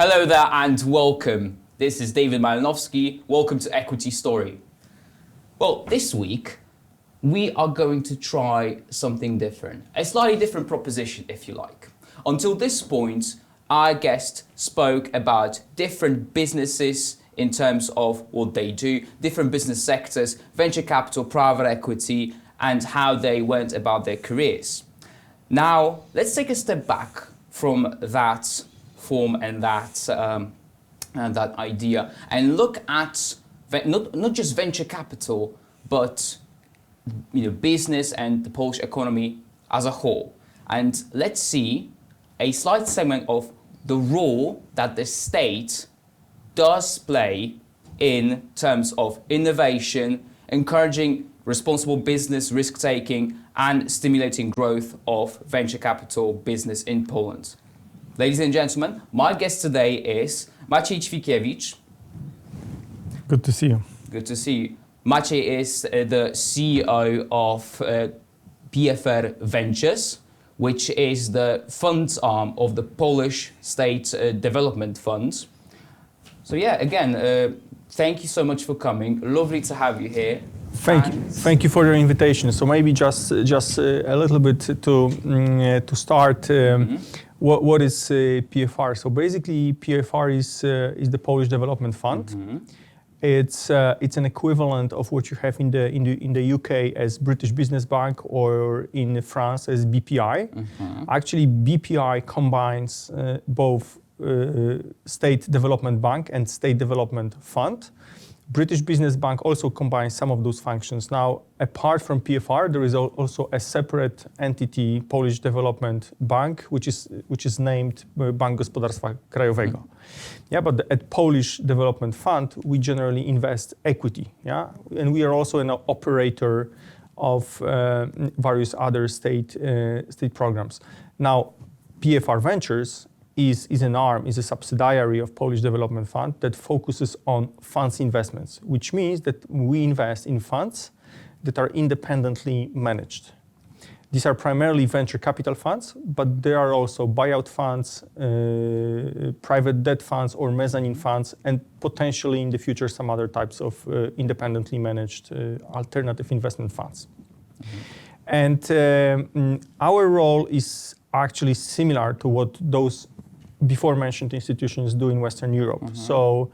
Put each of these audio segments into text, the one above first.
Hello there and welcome. This is David Malinowski. Welcome to Equity Story. Well, this week we are going to try something different, a slightly different proposition if you like. Until this point, our guest spoke about different businesses in terms of what they do, different business sectors, venture capital, private equity, and how they went about their careers. Now, let's take a step back from that form and that idea and look at not just venture capital, but business and the Polish economy as a whole. And let's see a slight segment of the role that the state does play in terms of innovation, encouraging responsible business, risk-taking, and stimulating growth of venture capital business in Poland. Ladies and gentlemen, my guest today is Maciej Ćwikiewicz. Good to see you. Good to see you. Maciej is the CEO of PFR Ventures, which is the funds arm of the Polish State Development Fund. So yeah, again, thank you so much for coming. Lovely to have you here. Thank you for your invitation. So maybe just a little bit to start. What is PFR? So basically, PFR is the Polish Development Fund. Mm-hmm. It's an equivalent of what you have in the UK as British Business Bank or in France as BPI. Mm-hmm. Actually, BPI combines both State Development Bank and State Development Fund. British Business Bank also combines some of those functions. Now, apart from PFR, there is also a separate entity, Polish Development Bank, which is named Bank Gospodarstwa Krajowego. Mm-hmm. Yeah, but at Polish Development Fund, we generally invest equity. Yeah, and we are also an operator of various other state programs. Now, PFR Ventures is an arm, is a subsidiary of Polish Development Fund that focuses on funds investments, which means that we invest in funds that are independently managed. These are primarily venture capital funds, but there are also buyout funds, private debt funds or mezzanine funds, and potentially in the future some other types of independently managed alternative investment funds. Mm-hmm. And our role is actually similar to what those before mentioned institutions do in Western Europe. Mm-hmm. So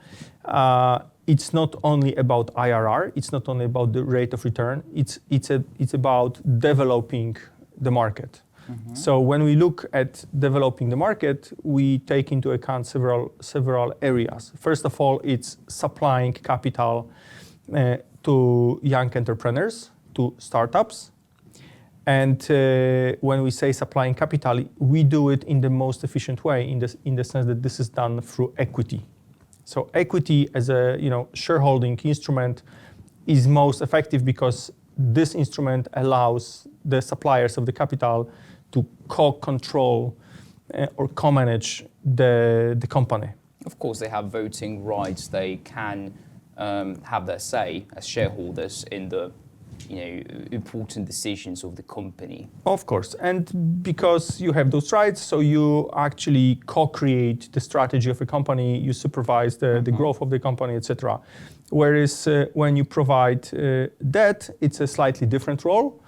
it's not only about IRR, it's not only about the rate of return, it's about developing the market. Mm-hmm. So when we look at developing the market, we take into account several areas. First of all, it's supplying capital to young entrepreneurs, to startups. And when we say supplying capital, we do it in the most efficient way, in the sense that this is done through equity. So equity as a shareholding instrument is most effective because this instrument allows the suppliers of the capital to co-control or co-manage the company. Of course, they have voting rights. They can have their say as shareholders in the important decisions of the company. Of course, and because you have those rights, so you actually co-create the strategy of a company, you supervise the growth of the company, etc. Whereas when you provide debt, it's a slightly different role,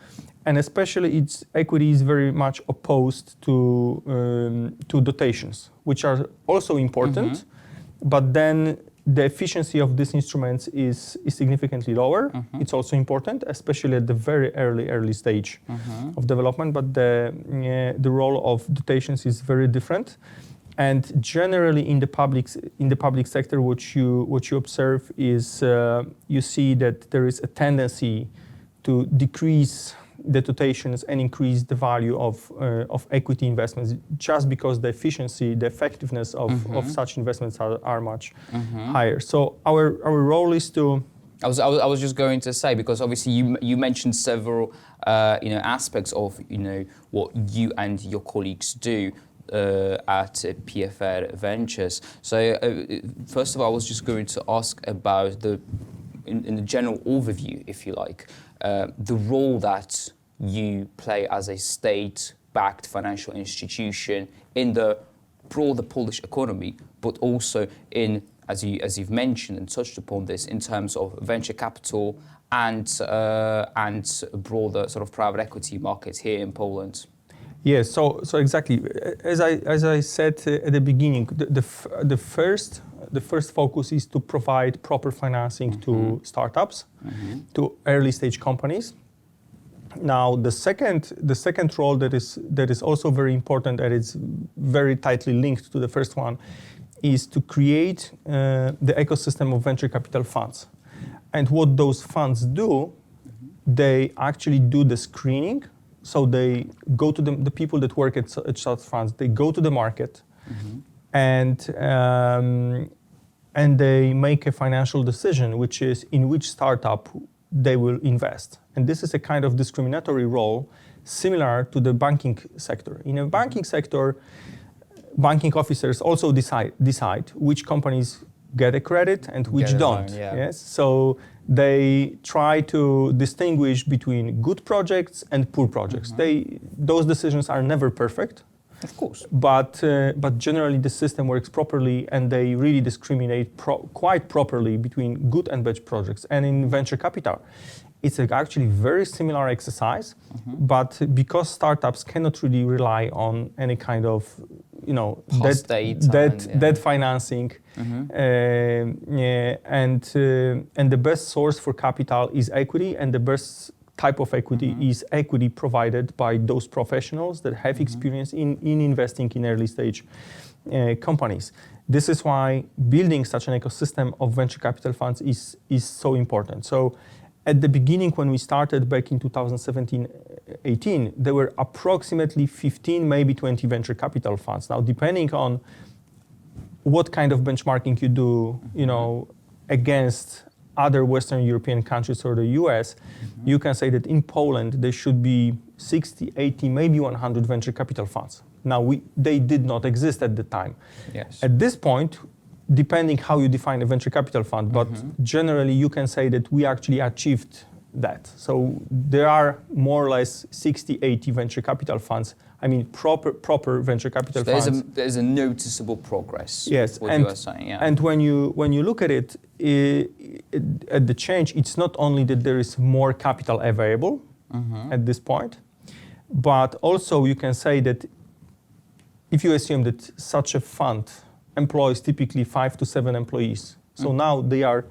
and especially equity is very much opposed to dotations, which are also important, but then the efficiency of these instruments is significantly lower. Mm-hmm. It's also important, especially at the very early stage of development. But the role of dotations is very different. And generally, in the public sector, what you observe is you see that there is a tendency to decrease the dotations and increase the value of equity investments, just because the efficiency, the effectiveness of such investments are much higher. So our role is to. I was just going to say, because obviously you mentioned several aspects of what you and your colleagues do at PFR Ventures. So first of all, I was just going to ask about in the general overview, if you like, the role that you play as a state-backed financial institution in the broader Polish economy, but also in, as you've mentioned and touched upon this, in terms of venture capital and broader sort of private equity markets here in Poland? Yes, so exactly. As I said at the beginning, the first focus is to provide proper financing to startups, to early stage companies. Now, the second role that is also very important, and it's very tightly linked to the first one, is to create the ecosystem of venture capital funds. And what those funds do, they actually do the screening. So they go to the people that work at such funds. They go to the market, and they make a financial decision, which is in which startup they will invest. And this is a kind of discriminatory role, similar to the banking sector. In a banking sector, banking officers also decide which companies get a credit and which don't. Loan, yeah. Yes, so they try to distinguish between good projects and poor projects. Those decisions are never perfect, of course, but generally the system works properly, and they really discriminate quite properly between good and bad projects. And in venture capital, it's actually very similar exercise, but because startups cannot really rely on any kind of debt financing, and the best source for capital is equity, and the best type of equity is equity provided by those professionals that have experience in investing in early stage companies. This is why building such an ecosystem of venture capital funds is so important. So at the beginning, when we started back in 2017-18, there were approximately 15, maybe 20 venture capital funds. Now, depending on what kind of benchmarking you do, against other Western European countries or the US, you can say that in Poland there should be 60, 80, maybe 100 venture capital funds. Now, they did not exist at the time. Yes. At this point, depending how you define a venture capital fund, but generally you can say that we actually achieved that. So there are more or less 60, 80 venture capital funds. I mean, proper venture capital funds. There's a noticeable progress. Yes, what you are saying, yeah. And when you look at it, at the change, it's not only that there is more capital available at this point, but also you can say that if you assume that such a fund employs typically 5 to 7 employees. So now they are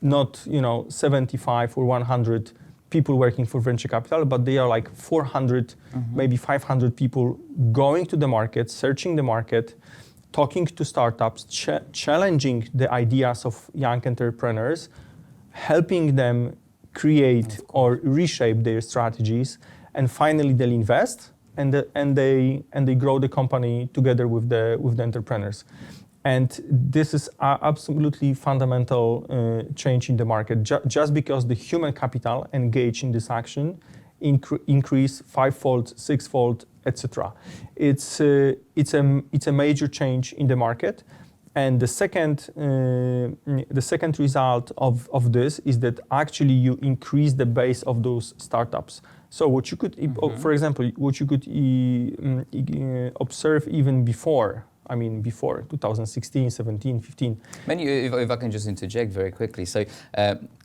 not 75 or 100 people working for venture capital, but they are like 400, maybe 500 people going to the market, searching the market, talking to startups, challenging the ideas of young entrepreneurs, helping them create or reshape their strategies, and finally they'll invest. And they grow the company together with the entrepreneurs, and this is absolutely fundamental change in the market. Just because the human capital engaged in this action increase 5-fold, 6-fold, etc. It's a major change in the market, and the second result of this is that actually you increase the base of those startups. So what you could, for example, what you could observe even before 2016, 17, 15. If I can just interject very quickly. So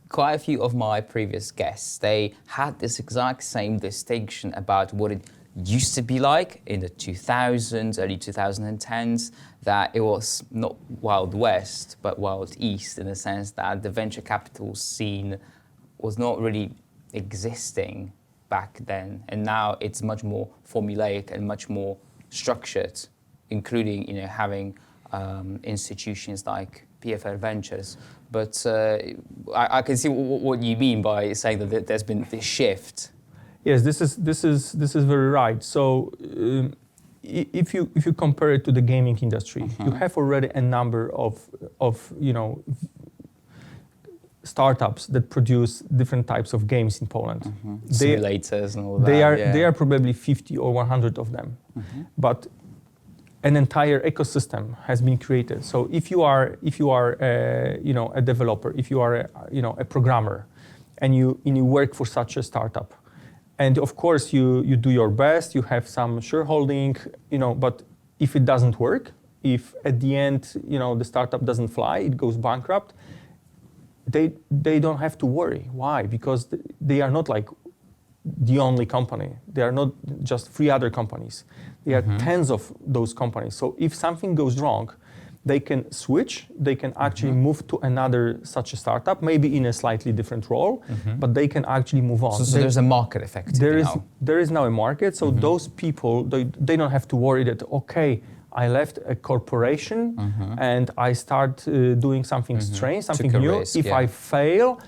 quite a few of my previous guests, they had this exact same distinction about what it used to be like in the 2000s, early 2010s, that it was not Wild West, but Wild East, in the sense that the venture capital scene was not really existing back then, and now it's much more formulaic and much more structured, including having institutions like PFR Ventures. But I can see what you mean by saying that there's been this shift. Yes, this is very right. So if you compare it to the gaming industry, you have already a number of startups that produce different types of games in Poland. Simulators and all that. They are probably 50 or 100 of them, but an entire ecosystem has been created. So if you are a developer, if you are a programmer, and you work for such a startup, and of course you do your best, you have some shareholding, but if it doesn't work, if at the end, the startup doesn't fly, it goes bankrupt, they don't have to worry. Why? Because they are not like the only company. They are not just 3 other companies. There are tens of those companies. So if something goes wrong, they can switch, they can actually move to another such a startup, maybe in a slightly different role, but they can actually move on. So there's a market effect now. There is now a market, so those people, they don't have to worry that, okay, I left a corporation and I start doing something strange, something new. Risk, if I fail,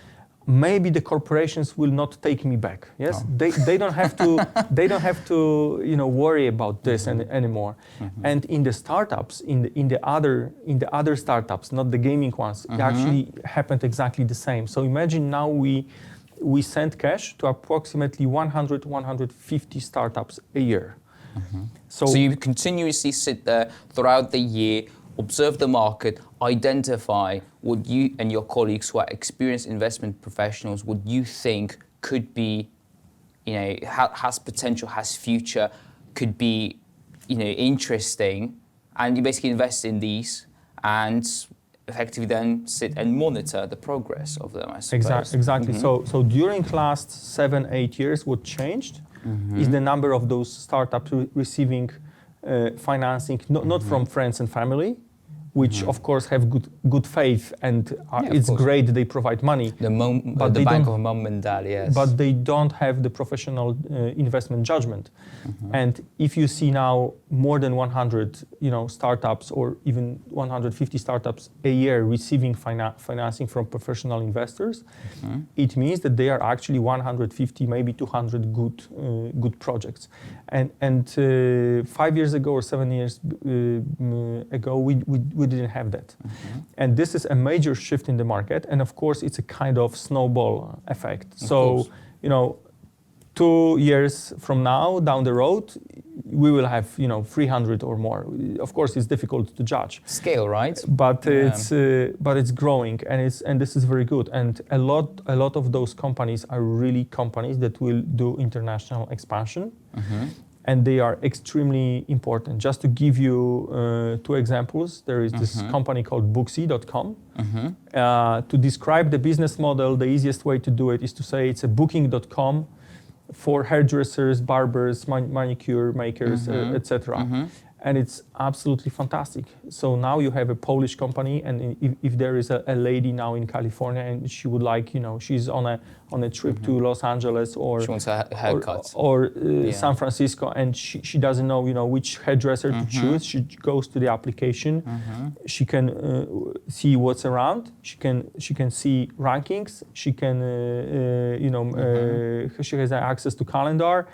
maybe the corporations will not take me back. Yes, they don't have to worry about this anymore. And in the startups, in the other startups, not the gaming ones, it actually happened exactly the same. So imagine now we send cash to approximately 150 startups a year. So you continuously sit there throughout the year, observe the market, identify what you and your colleagues who are experienced investment professionals, what you think could be, has potential, has future, could be, interesting, and you basically invest in these and effectively then sit and monitor the progress of them, I suppose. Exactly. So during last 7-8 years, what changed is the number of those startups receiving financing, not from friends and family, which of course have good faith, and it's great they provide money. But the bank of mom and dad, yes. But they don't have the professional investment judgment. And if you see now more than 100 startups or even 150 startups a year receiving financing from professional investors, it means that they are actually 150, maybe 200 good projects. And 5 years ago or 7 years ago, we didn't have that. And this is a major shift in the market. And of course, it's a kind of snowball effect. So, 2 years from now, down the road, we will have 300 or more. Of course, it's difficult to judge. Scale, right? But it's growing, and this is very good. And a lot of those companies are really companies that will do international expansion. And they are extremely important. Just to give you 2 examples, there is this company called Booksy.com. To describe the business model, the easiest way to do it is to say it's a booking.com for hairdressers, barbers, manicure makers, etc. And it's absolutely fantastic. So now you have a Polish company, and if there is a lady now in California and she would like, she's on a trip to Los Angeles or she wants a haircut or San Francisco, and she doesn't know, which hairdresser to choose. She goes to the application. She can see what's around. She can see rankings. She can she has access to calendar,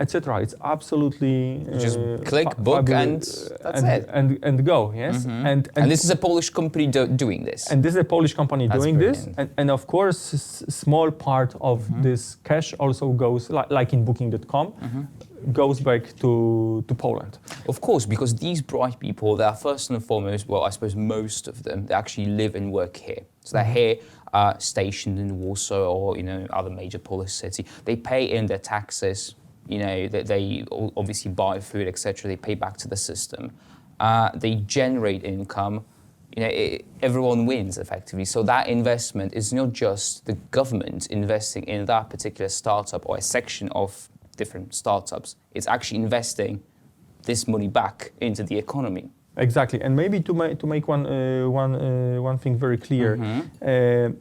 etc. It's absolutely just click, book, and that's it. And go, yes. And this is a Polish company doing this. And this is a Polish company doing brilliant. this. And of course, a small part of this cash also goes, like in booking.com, goes back to Poland. Of course, because these bright people, they are first and foremost, well, I suppose most of them, they actually live and work here. So they're here, stationed in Warsaw or other major Polish city. They pay in their taxes. They obviously buy food, etc. They pay back to the system. They generate income. Everyone wins effectively. So that investment is not just the government investing in that particular startup or a section of different startups. It's actually investing this money back into the economy. Exactly, and maybe to make one thing very clear,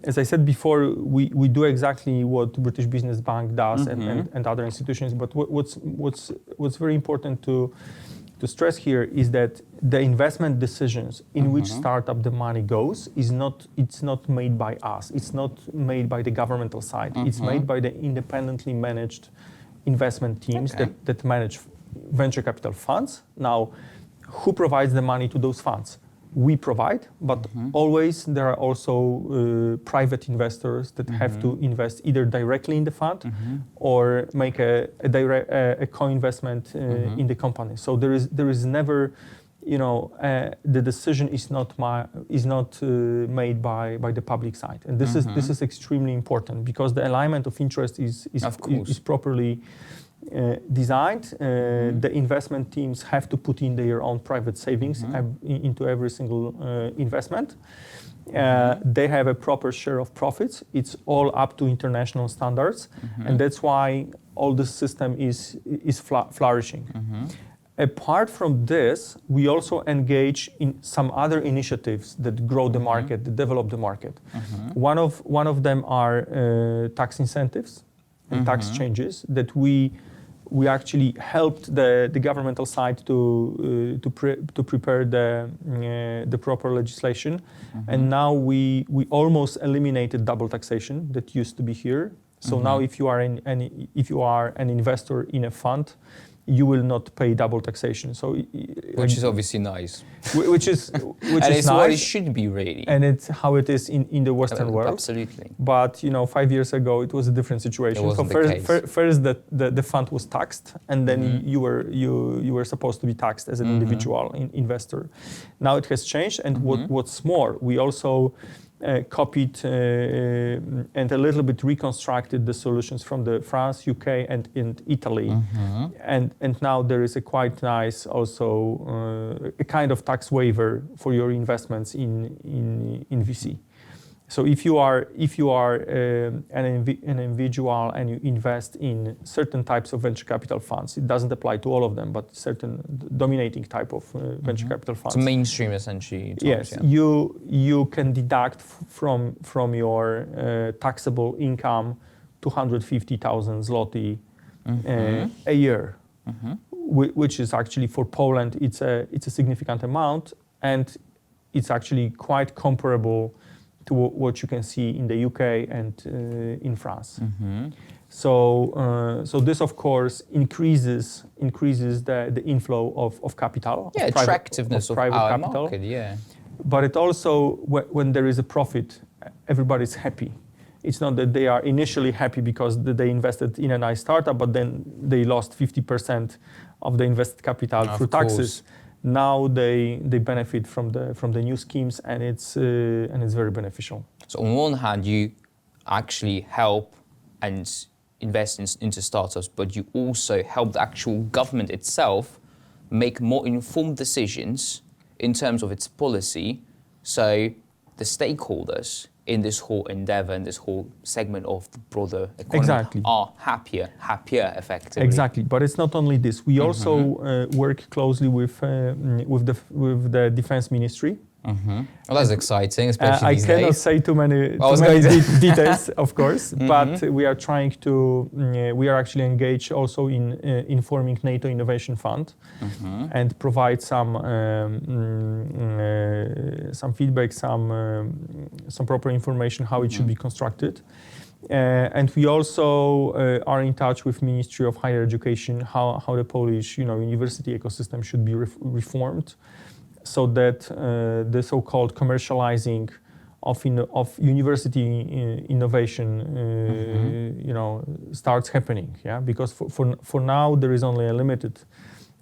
as I said before, we do exactly what British Business Bank does and other institutions. But what's very important to stress here is that the investment decisions in which startup the money goes it's not made by us. It's not made by the governmental side. It's made by the independently managed investment teams that manage venture capital funds. Now, who provides the money to those funds? We provide, but always there are also private investors that have to invest either directly in the fund or make a co-investment in the company. So there is never, the decision is not made by the public side, and this is extremely important because the alignment of interest is properly designed. The investment teams have to put in their own private savings into every single investment. They have a proper share of profits. It's all up to international standards, and that's why all the system is flourishing. Apart from this, we also engage in some other initiatives that grow the market, that develop the market. One of them are tax incentives and tax changes that we actually helped the governmental side to prepare the proper legislation, and now we almost eliminated double taxation that used to be here. So now, if you are an investor in a fund, you will not pay double taxation. So, which is obviously nice. Which is and it's it's nice, what it should be, really. and it's how it is in the Western world. Absolutely. But 5 years ago, it was a different situation. It wasn't so the case. first the fund was taxed, and then you were supposed to be taxed as an individual investor. Now it has changed, and what's more, we also copied and a little bit reconstructed the solutions from the France, UK, and Italy, and now there is a quite nice also a kind of tax waiver for your investments in VC. So if you are an individual and you invest in certain types of venture capital funds, it doesn't apply to all of them, but certain dominating type of venture capital funds. It's mainstream, essentially. Yes, yeah. You can deduct from your taxable income 250,000 zloty a year, which is actually, for Poland, it's a significant amount, and it's actually quite comparable to what you can see in the UK and in France. So this, of course, increases the inflow of capital. Yeah, attractiveness of private our capital. market, yeah. But it also, when there is a profit, everybody's happy. It's not that they are initially happy because they invested in a nice startup, but then they lost 50% of the invested capital through taxes. Now they benefit from the new schemes, and it's very beneficial. So on one hand, you actually help and invest into startups, but you also help the actual government itself make more informed decisions in terms of its policy. So the stakeholders in this whole endeavor and this whole segment of the broader economy are happier effectively. Exactly, but it's not only this. We also work closely with the Defense Ministry. Well, that's exciting, especially these days. I cannot say too many details, of course, but we are trying to. We are actually engaged also in informing NATO Innovation Fund and provide some feedback, some proper information how it should be constructed. And we also are in touch with Ministry of Higher Education how the Polish university ecosystem should be reformed, so that the so-called commercializing of university innovation starts happening. Yeah, because for now there is only a limited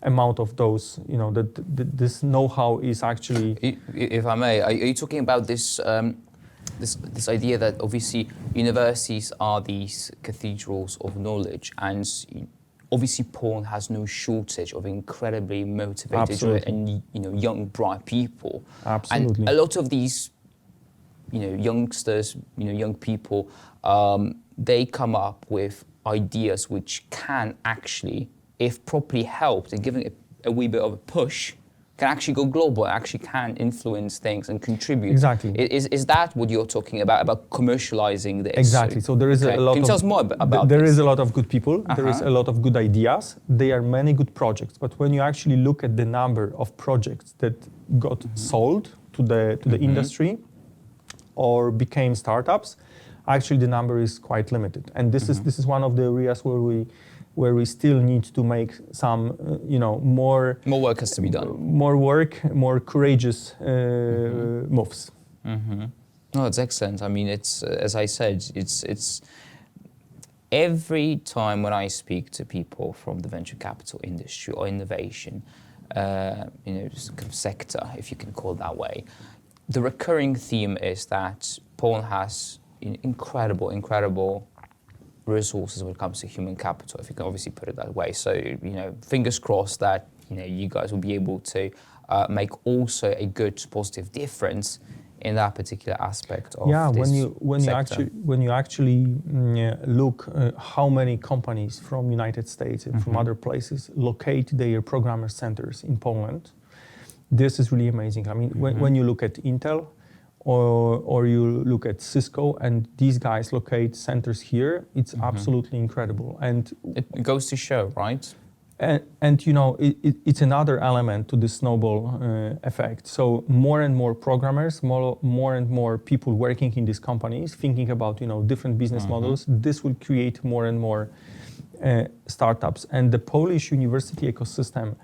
amount of those. That this know-how is actually. If I may, are you talking about this? This idea that obviously universities are these cathedrals of knowledge, and obviously Poland has no shortage of incredibly motivated and young, bright people. Absolutely. And a lot of these youngsters, young people, they come up with ideas which can actually, if properly helped and given a wee bit of a push, can actually go global, actually can influence things and contribute. Exactly. Is that what you're talking about commercializing this? Exactly. So there is a lot. Can you tell us more about There this? is a lot of good people. There is a lot of good ideas. There are many good projects. But when you actually look at the number of projects that got sold to the industry or became startups, actually the number is quite limited. And this is one of the areas where we still need to make some, more work has to be done. More courageous moves. No, it's excellent. I mean, it's as I said, it's every time when I speak to people from the venture capital industry or innovation, sector, if you can call it that way, the recurring theme is that Poland has incredible resources when it comes to human capital, if you can obviously put it that way. So, fingers crossed that, you guys will be able to make also a good positive difference in that particular aspect of this sector. when you actually look how many companies from United States and from other places locate their programmer centers in Poland, this is really amazing. I mean, when you look at Intel or you look at Cisco and these guys locate centers here, it's absolutely incredible. And it goes to show, right? And it's another element to the snowball effect. So more and more programmers, more and more people working in these companies, thinking about different business models. This will create more and more startups. And the Polish university ecosystem,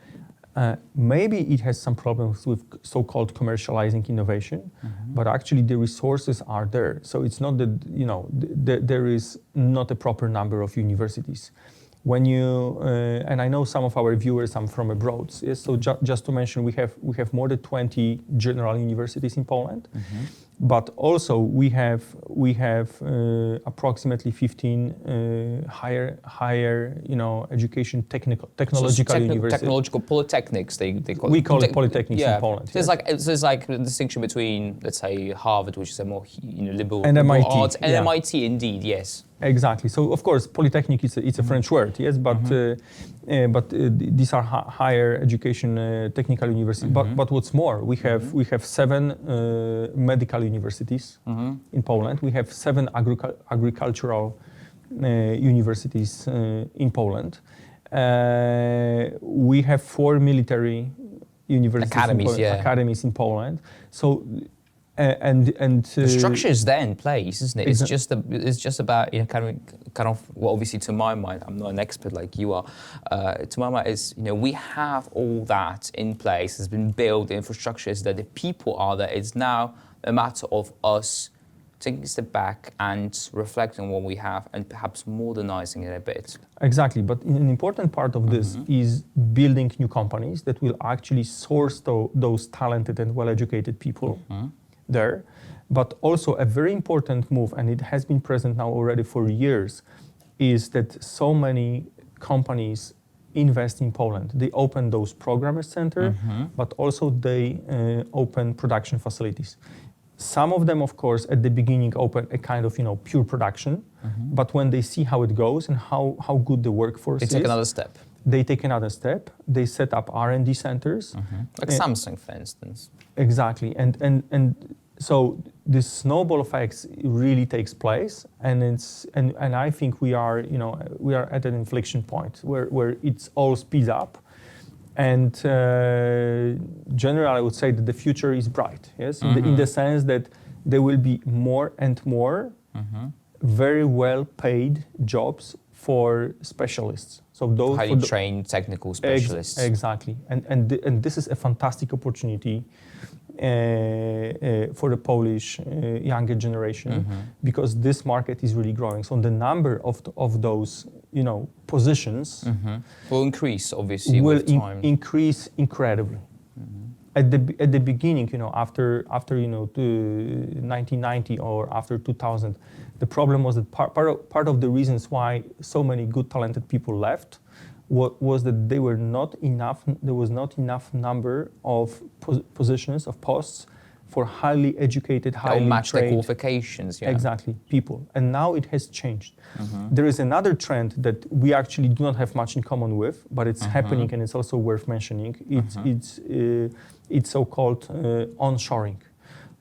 maybe it has some problems with so-called commercializing innovation, but actually the resources are there. So it's not that there is not a proper number of universities. When you and I know some of our viewers are from abroad, yes? So just to mention, we have more than 20 general universities in Poland, but also we have approximately 15 higher education technological universities. Technological polytechnics, they call it. We call it polytechnics in Poland. So it's like a distinction between, let's say, Harvard, which is a more liberal and MIT, arts, and MIT indeed, yes. Exactly. So of course, polytechnic it's a French word, yes, but these are higher education technical universities. But what's more, we have 7 medical universities in Poland. We have 7 agricultural universities in Poland. We have 4 military universities academies in Poland. So. The structure is there in place, isn't it? It's just about kind of well, obviously to my mind, I'm not an expert like you are. To my mind, is we have all that in place. It's been built. The infrastructure is there. The people are there. It's now a matter of us taking a step back and reflecting on what we have and perhaps modernizing it a bit. Exactly, but an important part of this is building new companies that will actually source those talented and well-educated people. There, but also a very important move, and it has been present now already for years, is that so many companies invest in Poland. They open those programmer center, but also they open production facilities. Some of them, of course, at the beginning open a kind of pure production, but when they see how it goes and how good the workforce is, they take another step. They take another step. They set up R&D centers, like Samsung, for instance. Exactly, and so this snowball effect really takes place, and I think we are at an inflection point where it's all speeds up, and generally I would say that the future is bright. Yes, in the sense that there will be more and more very well paid jobs for specialists. So those highly trained technical specialists. Exactly, and this is a fantastic opportunity for the Polish younger generation, because this market is really growing. So the number of those positions will increase, obviously, with time. Increase incredibly. At the beginning, after 1990 or after 2000, the problem was that part of the reasons why so many good talented people left was that there was not enough number of positions, of posts for highly educated, highly match trained, their qualifications. Yeah. Exactly, people. And now it has changed. There is another trend that we actually do not have much in common with, but it's happening, and it's also worth mentioning. It's so-called onshoring.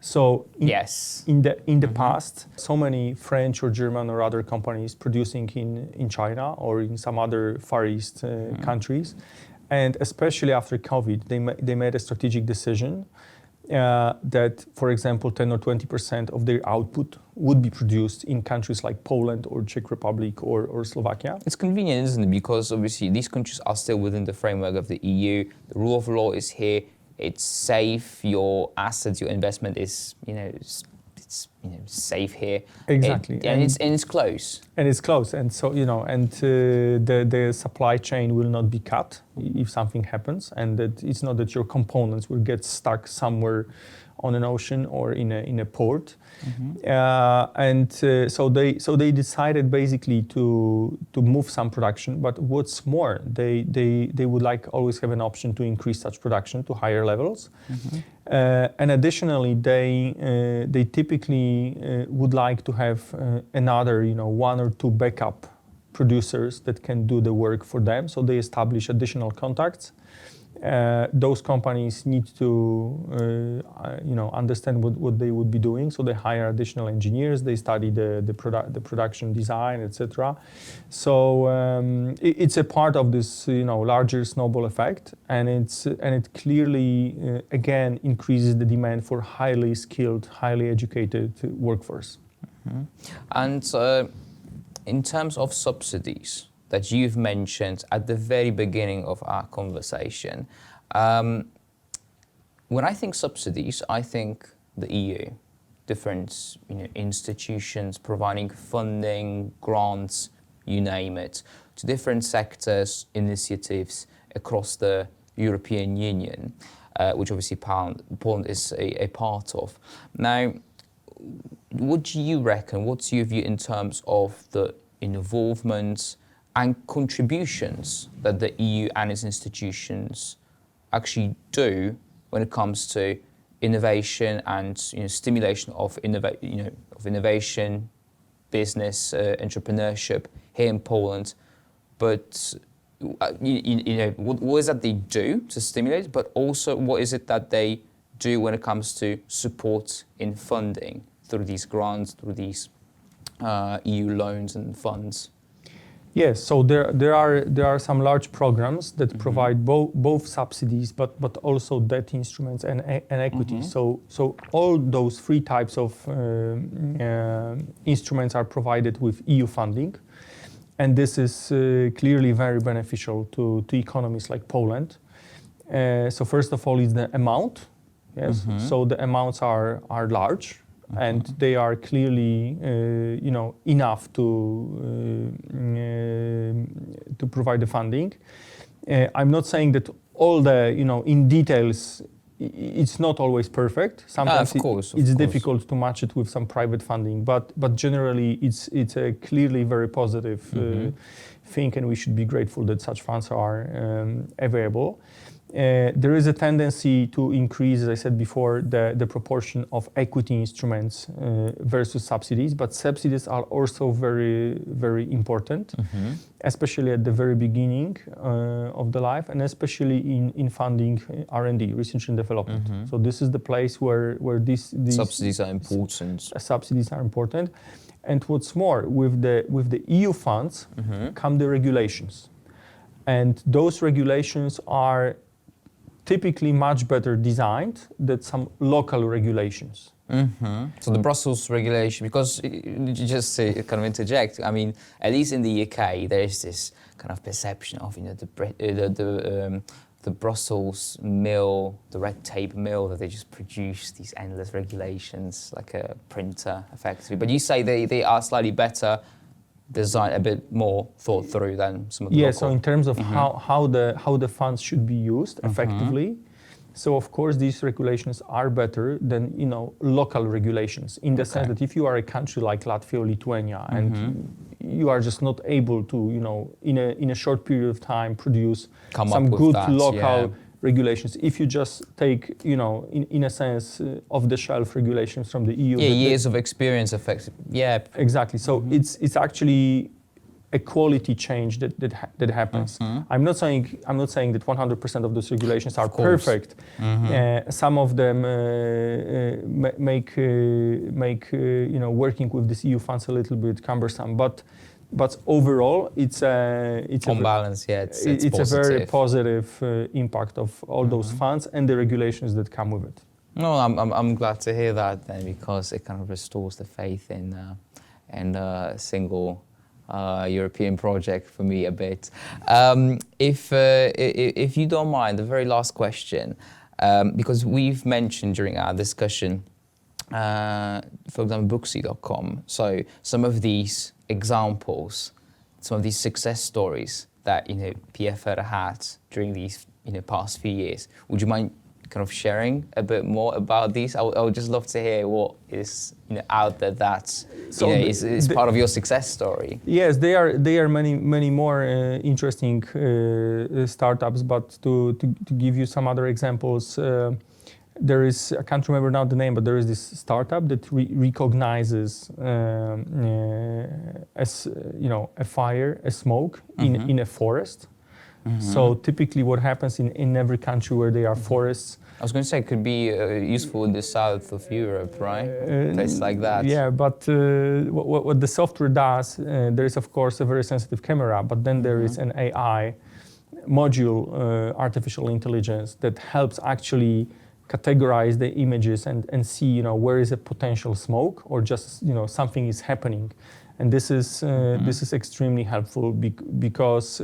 So in the past, so many French or German or other companies producing in China or in some other Far East countries, and especially after COVID, they made a strategic decision that, for example, 10 or 20% of their output would be produced in countries like Poland or Czech Republic or Slovakia. It's convenient, isn't it? Because obviously these countries are still within the framework of the EU. The rule of law is here. It's safe. Your assets, your investment is, it's it's safe here. Exactly. And it's close. And it's close, and so the supply chain will not be cut if something happens, and that it's not that your components will get stuck somewhere on an ocean or in a port. So they decided basically to move some production. But what's more, they would like always have an option to increase such production to higher levels. And additionally, they typically would like to have another 1 or 2 backup producers that can do the work for them. So they establish additional contacts. Those companies need to, understand what they would be doing. So they hire additional engineers. They study the production design, etc. So it's a part of this, larger snowball effect, and it clearly again increases the demand for highly skilled, highly educated workforce. And in terms of subsidies that you've mentioned at the very beginning of our conversation. When I think subsidies, I think the EU, different institutions providing funding, grants, you name it, to different sectors, initiatives across the European Union, which obviously Poland is a part of. Now, what do you reckon, what's your view in terms of the involvement and contributions that the EU and its institutions actually do when it comes to innovation and stimulation of innovation, business, entrepreneurship here in Poland? But what is that they do to stimulate? But also, what is it that they do when it comes to support in funding through these grants, through these EU loans and funds? Yes, so there are some large programs that provide both subsidies, but also debt instruments and equity. So all those 3 types of instruments are provided with EU funding, and this is clearly very beneficial to economies like Poland. So first of all is the amount. Yes, so the amounts are large. And they are clearly, enough to provide the funding. I'm not saying that all the, in details, it's not always perfect. Sometimes it's difficult to match it with some private funding, but generally it's a clearly very positive thing, and we should be grateful that such funds are available. There is a tendency to increase, as I said before, the proportion of equity instruments versus subsidies, but subsidies are also very, very important, especially at the very beginning of the life, and especially in funding R&D, research and development. So this is the place where these subsidies are important. Subsidies are important, and what's more, with the EU funds come the regulations, and those regulations are typically much better designed than some local regulations. So the Brussels regulation, because just to kind of interject, I mean, at least in the UK, there is this kind of perception of the Brussels mill, the red tape mill, that they just produce these endless regulations like a printer, effectively. But you say they are slightly better design, a bit more thought through than some of the local. So in terms of how the funds should be used effectively, so of course these regulations are better than local regulations, in the sense that if you are a country like Latvia or Lithuania and you are just not able to in a short period of time produce some good local regulations. If you just take, in a sense, off-the-shelf regulations from the EU. Years of experience, effectively. Yeah. Exactly. So it's actually a quality change that happens. I'm not saying that 100% of those regulations are perfect. Some of them make working with these EU funds a little bit cumbersome, but overall, it's on balance, it's a very positive impact of all those funds and the regulations that come with it. No, I'm glad to hear that then, because it kind of restores the faith in a single European project for me a bit. If you don't mind, the very last question, because we've mentioned during our discussion for example, booksy.com. So some of these examples, some of these success stories that PFR had during these past few years. Would you mind kind of sharing a bit more about these? I would just love to hear what is out there that is part of your success story. Yes, there are many more interesting startups. But to give you some other examples, there is, I can't remember now the name, but there is this startup that recognizes a fire, a smoke in a forest. So typically what happens in every country where there are forests. I was going to say it could be useful in the south of Europe, right? Places like that. Yeah, but what the software does, there is of course a very sensitive camera, but then there is an AI module, artificial intelligence, that helps actually categorize the images and see where is a potential smoke or just something is happening. And this is extremely helpful because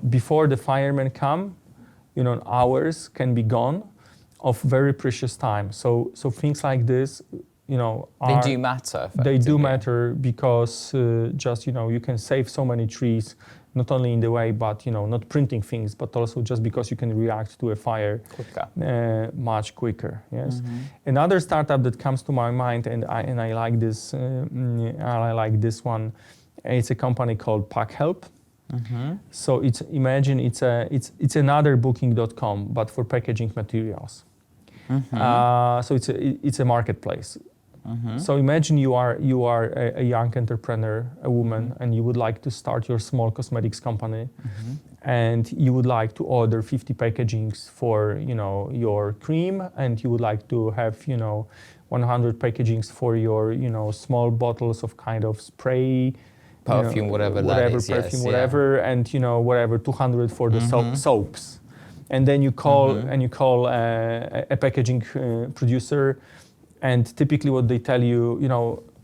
before the firemen come, hours can be gone of very precious time. So things like this, they do matter. They do matter because you can save so many trees, not only in the way, but not printing things, but also just because you can react to a fire much quicker. Yes. Another startup that comes to my mind, and I like this. I like this one. It's a company called PackHelp. So imagine it's another booking.com, but for packaging materials. So it's a marketplace. So imagine you are a young entrepreneur, a woman, and you would like to start your small cosmetics company, and you would like to order 50 packagings for your cream, and you would like to have 100 packagings for your small bottles of kind of spray. Perfume, whatever that is, perfume, whatever, and whatever 200 for the soaps, and then you call a packaging producer, and typically what they tell you,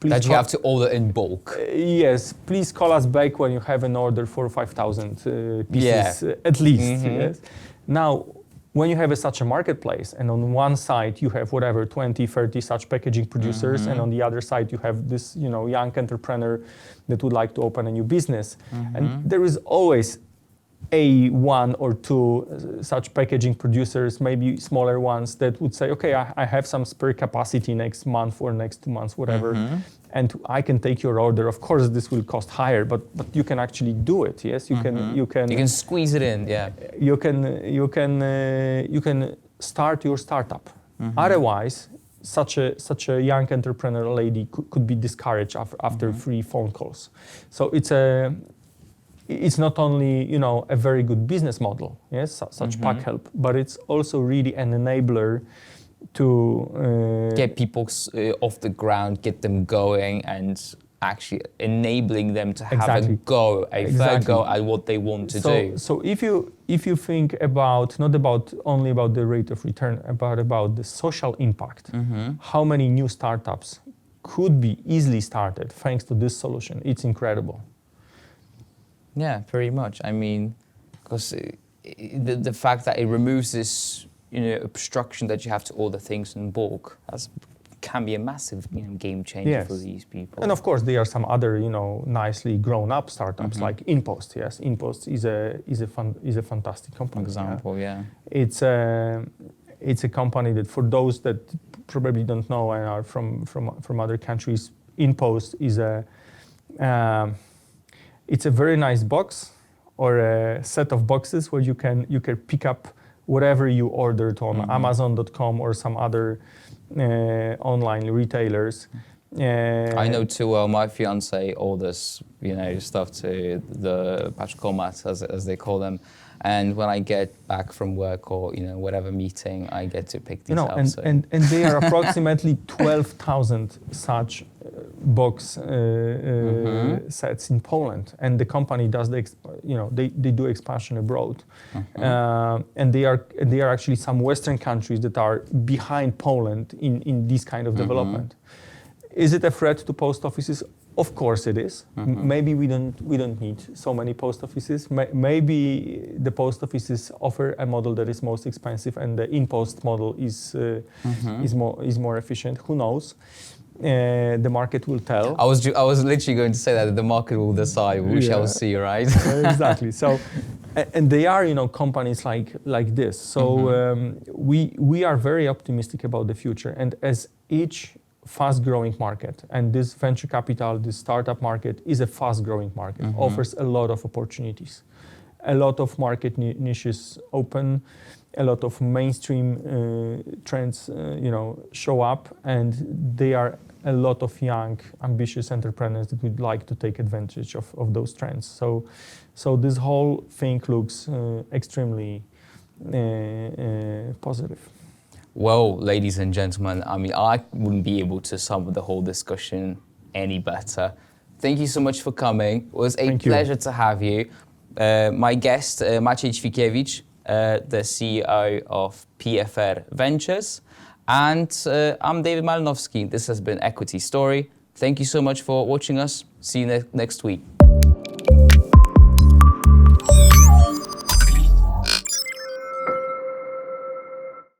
please that you have to order in bulk. Yes, please call us back when you have an order for 5,000 pieces at least. Yes. Now, when you have such a marketplace, and on one side you have 20, 30 such packaging producers, and on the other side you have this young entrepreneur that would like to open a new business, and there is always one or two such packaging producers, maybe smaller ones, that would say, okay, I have some spare capacity next month or next 2 months, whatever, and I can take your order. Of course, this will cost higher, but you can actually do it. Yes, you can squeeze it in. Yeah, you can start your startup. Otherwise, such a young entrepreneur lady could be discouraged after 3 phone calls. So it's not only a very good business model, yes, such PackHelp, but it's also really an enabler to get people off the ground, get them going, and actually enabling them to have a fair go at what they want to do. So if you think about not only about the rate of return, but about the social impact, how many new startups could be easily started thanks to this solution? It's incredible. Yeah, very much. I mean, because the fact that it removes this obstruction that you have to order things in bulk, can be a massive game changer for these people. And of course, there are some other nicely grown up startups like InPost. Yes, InPost is a fantastic company. Example, It's a company that, for those that probably don't know and are from other countries, InPost is it's a very nice box or a set of boxes where you can pick up whatever you ordered on Amazon.com or some other online retailers. I know too well. My fiance orders, stuff to the paczkomat, as they call them, and when I get back from work or whatever meeting, I get to pick these up. And there are approximately 12,000 such box sets in Poland, and the company does they do expansion abroad, and they are actually some Western countries that are behind Poland in this kind of development. Is it a threat to post offices? Of course it is. Maybe we don't need so many post offices. Maybe the post offices offer a model that is most expensive, and the in-post model is more efficient. Who knows? The market will tell. I was literally going to say that the market will decide. We shall see, right? Exactly. So, and they are, companies like this. So we are very optimistic about the future. And as each fast-growing market, and this venture capital, this startup market is a fast-growing market, offers a lot of opportunities, a lot of market niches open, a lot of mainstream trends, show up, and there are a lot of young, ambitious entrepreneurs that would like to take advantage of those trends. So this whole thing looks extremely positive. Well, ladies and gentlemen, I wouldn't be able to sum up the whole discussion any better. Thank you so much for coming. It was a pleasure to have you. My guest, Maciej Ćwikiewicz, the CEO of PFR Ventures. And I'm David Malinowski. This has been Equity Story. Thank you so much for watching us. See you next week.